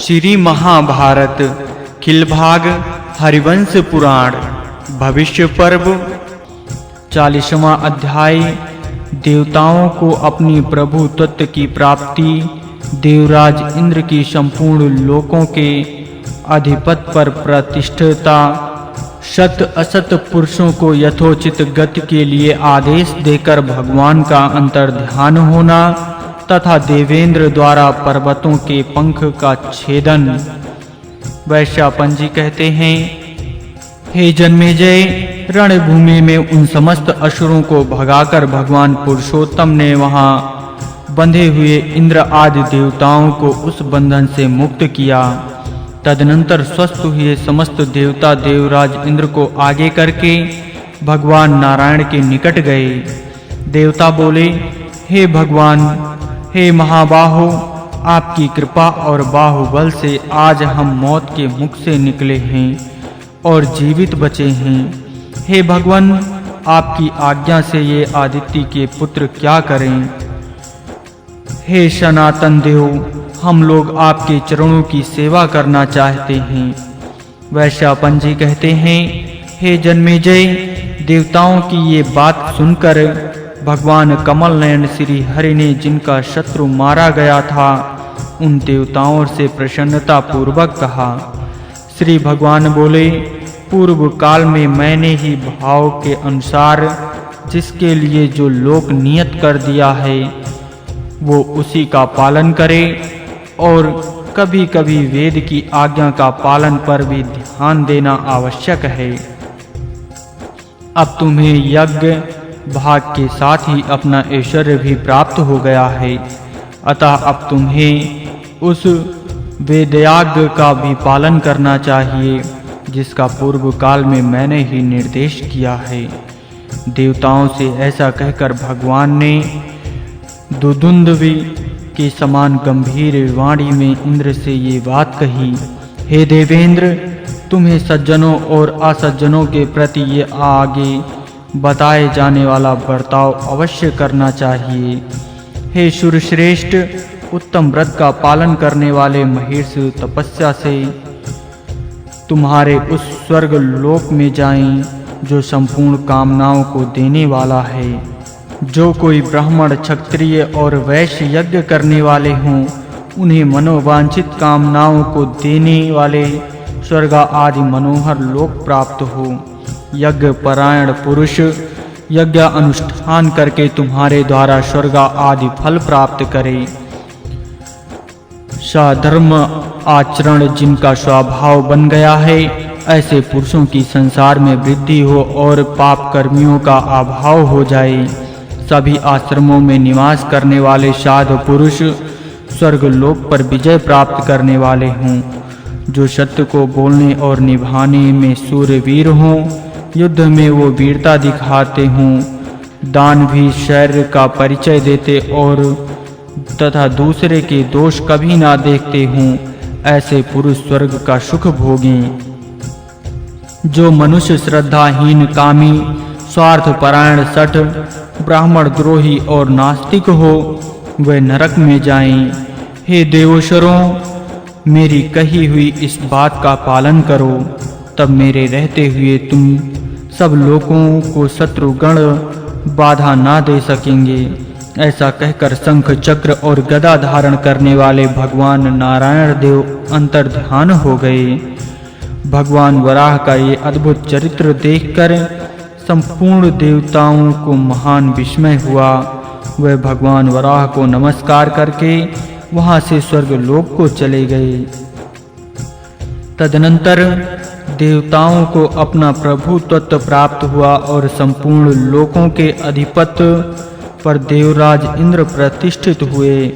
श्री महाभारत खिलभाग हरिवंश पुराण भविष्य पर्व 40वां अध्याय। देवताओं को अपनी प्रभु तत्व की प्राप्ति। देवराज इंद्र की संपूर्ण लोकों के अधिपति पर प्रतिष्ठता। सत असत पुरुषों को यथोचित गति के लिए आदेश देकर भगवान का अंतर्ध्यान होना तथा देवेंद्र द्वारा पर्वतों के पंख का छेदन। वैश्यापंजी कहते हैं, हे जन्मेजय, रणभूमि में उन समस्त असुरों को भगाकर भगवान पुरुषोत्तम ने वहां बंधे हुए इंद्र आदि देवताओं को उस बंधन से मुक्त किया। तदनंतर स्वस्थ हुए समस्त देवता देवराज इंद्र को आगे करके भगवान नारायण के निकट गए। देवता बोले, हे भगवान, हे महाबाहो, आपकी कृपा और बाहुबल से आज हम मौत के मुख से निकले हैं और जीवित बचे हैं। हे भगवान, आपकी आज्ञा से ये आदित्य के पुत्र क्या करें। हे सनातन देव, हम लोग आपके चरणों की सेवा करना चाहते हैं। वैश्यापंजी कहते हैं, हे जन्मेजय, देवताओं की ये बात सुनकर भगवान कमल नयन श्री हरि ने जिनका शत्रु मारा गया था उन देवताओं से प्रसन्नता पूर्वक कहा। श्री भगवान बोले, पूर्व काल में मैंने ही भाव के अनुसार जिसके लिए जो लोक नियत कर दिया है वो उसी का पालन करे और कभी-कभी वेद की आज्ञा का पालन पर भी ध्यान देना आवश्यक है। अब तुम्हें यज्ञ भाग के साथ ही अपना ऐश्वर्य भी प्राप्त हो गया है, अतः अब तुम्हें उस वेदयाज्ञ का भी पालन करना चाहिए जिसका पूर्व काल में मैंने ही निर्देश किया है। देवताओं से ऐसा कहकर भगवान ने दुदुंदुभि के समान गंभीर वाणी में इंद्र से ये बात कही, हे देवेंद्र, तुम्हें सज्जनों और असज्जनों के प्रति ये आगे बताए जाने वाला बर्ताव अवश्य करना चाहिए। हे सूर्यश्रेष्ठ, उत्तम व्रत का पालन करने वाले महेश तपस्या से तुम्हारे उस स्वर्ग लोक में जाएं जो संपूर्ण कामनाओं को देने वाला है। जो कोई ब्राह्मण, क्षत्रिय और वैश्य यज्ञ करने वाले हों उन्हें मनोवांछित कामनाओं को देने वाले स्वर्ग आदि मनोहर लोक प्राप्त हो। यज्ञ परायण पुरुष यज्ञ अनुष्ठान करके तुम्हारे द्वारा स्वर्ग आदि फल प्राप्त करे। साधर्म आचरण जिनका स्वभाव बन गया है, ऐसे पुरुषों की संसार में वृद्धि हो और पाप कर्मियों का अभाव हो जाए। सभी आश्रमों में निवास करने वाले साधु पुरुष स्वर्ग लोक पर विजय प्राप्त करने वाले हों। जो सत्य को बोलने और निभाने में सूरवीर हों, युद्ध में वो वीरता दिखाते हों, दान भी शौर्य का परिचय देते और तथा दूसरे के दोष कभी ना देखते हों, ऐसे पुरुष स्वर्ग का सुख भोगें। जो मनुष्य श्रद्धाहीन, कामी, स्वार्थ परायण, सठ, ब्राह्मण द्रोही और नास्तिक हो वे नरक में जाएं। हे देवेश्वरों, मेरी कही हुई इस बात का पालन करो, तब मेरे रहते हुए तुम सब लोगों को शत्रुगण बाधा ना दे सकेंगे। ऐसा कहकर शंख चक्र और गदा धारण करने वाले भगवान नारायण देव अंतर्ध्यान हो गए। भगवान वराह का ये अद्भुत चरित्र देखकर संपूर्ण देवताओं को महान विस्मय हुआ। वह भगवान वराह को नमस्कार करके वहां से स्वर्ग लोक को चले गए। तदनंतर देवताओं को अपना प्रभु तत्व प्राप्त हुआ और संपूर्ण लोकों के अधिपति पर देवराज इंद्र प्रतिष्ठित हुए।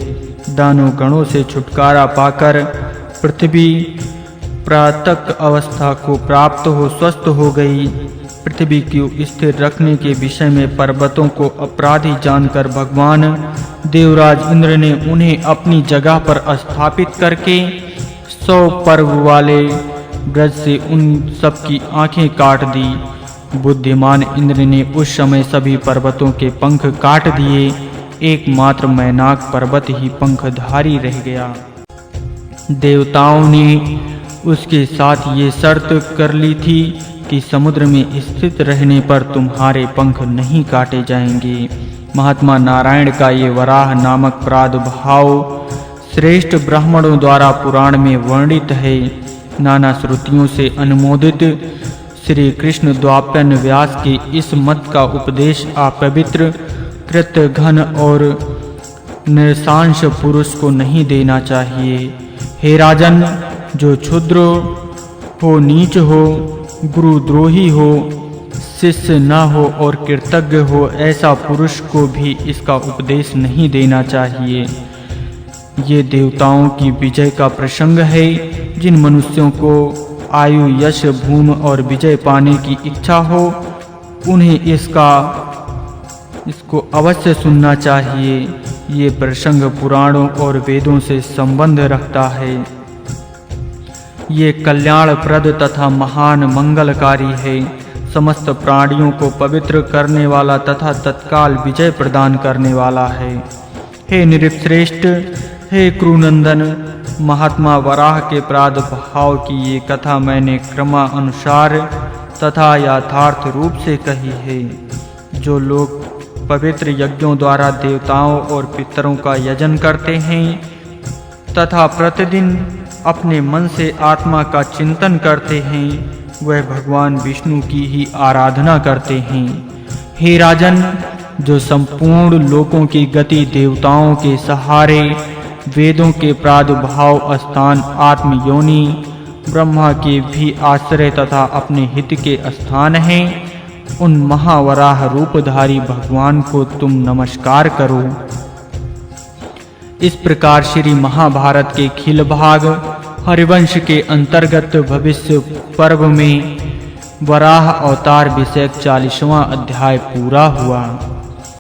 दानव गणों से छुटकारा पाकर पृथ्वी प्रातक अवस्था को प्राप्त हो स्वस्थ हो गई। पृथ्वी को स्थिर रखने के विषय में पर्वतों को अपराधी जानकर भगवान देवराज इंद्र ने उन्हें अपनी जगह पर स्थापित करके 100 पर्व वाले ब्रज से उन सब की आंखें काट दी। बुद्धिमान इंद्र ने उस समय सभी पर्वतों के पंख काट दिए, एकमात्र मैनाक पर्वत ही पंखधारी रह गया। देवताओं ने उसके साथ ये शर्त कर ली थी कि समुद्र में स्थित रहने पर तुम्हारे पंख नहीं काटे जाएंगे। महात्मा नारायण का ये वराह नामक प्रादुर्भाव श्रेष्ठ ब्राह्मणों द्वारा पुराण में वर्णित है। नाना श्रुतियों से अनुमोदित श्री कृष्ण द्वापन व्यास के इस मत का उपदेश अपवित्र कृत घन और निरसांश पुरुष को नहीं देना चाहिए। हे राजन, जो क्षुद्र हो, नीच हो, गुरुद्रोही हो, शिष्य न हो और कृतज्ञ हो, ऐसा पुरुष को भी इसका उपदेश नहीं देना चाहिए। ये देवताओं की विजय का प्रसंग है। जिन मनुष्यों को आयु, यश, भूमि और विजय पाने की इच्छा हो, उन्हें इसको अवश्य सुनना चाहिए। ये प्रसंग पुराणों और वेदों से संबंध रखता है। ये कल्याणप्रद तथा महान मंगलकारी है। समस्त प्राणियों को पवित्र करने वाला तथा तत्काल विजय प्रदान करने वाला है। हे नृपश्रेष्ठ, हे कुरुनंदन, महात्मा वराह के प्रादुर्भाव की ये कथा मैंने क्रमानुसार तथा यथार्थ रूप से कही है। जो लोग पवित्र यज्ञों द्वारा देवताओं और पितरों का यजन करते हैं तथा प्रतिदिन अपने मन से आत्मा का चिंतन करते हैं, वह भगवान विष्णु की ही आराधना करते हैं। हे राजन, जो संपूर्ण लोकों की गति देवताओं के सहारे, वेदों के प्रादुर्भाव स्थान, आत्मयोनि, ब्रह्मा के भी आश्रय तथा अपने हित के स्थान हैं, उन महावराह रूपधारी भगवान को तुम नमस्कार करो। इस प्रकार श्री महाभारत के खिल भाग हरिवंश के अंतर्गत भविष्य पर्व में वराह अवतार विषयक 40वां अध्याय पूरा हुआ।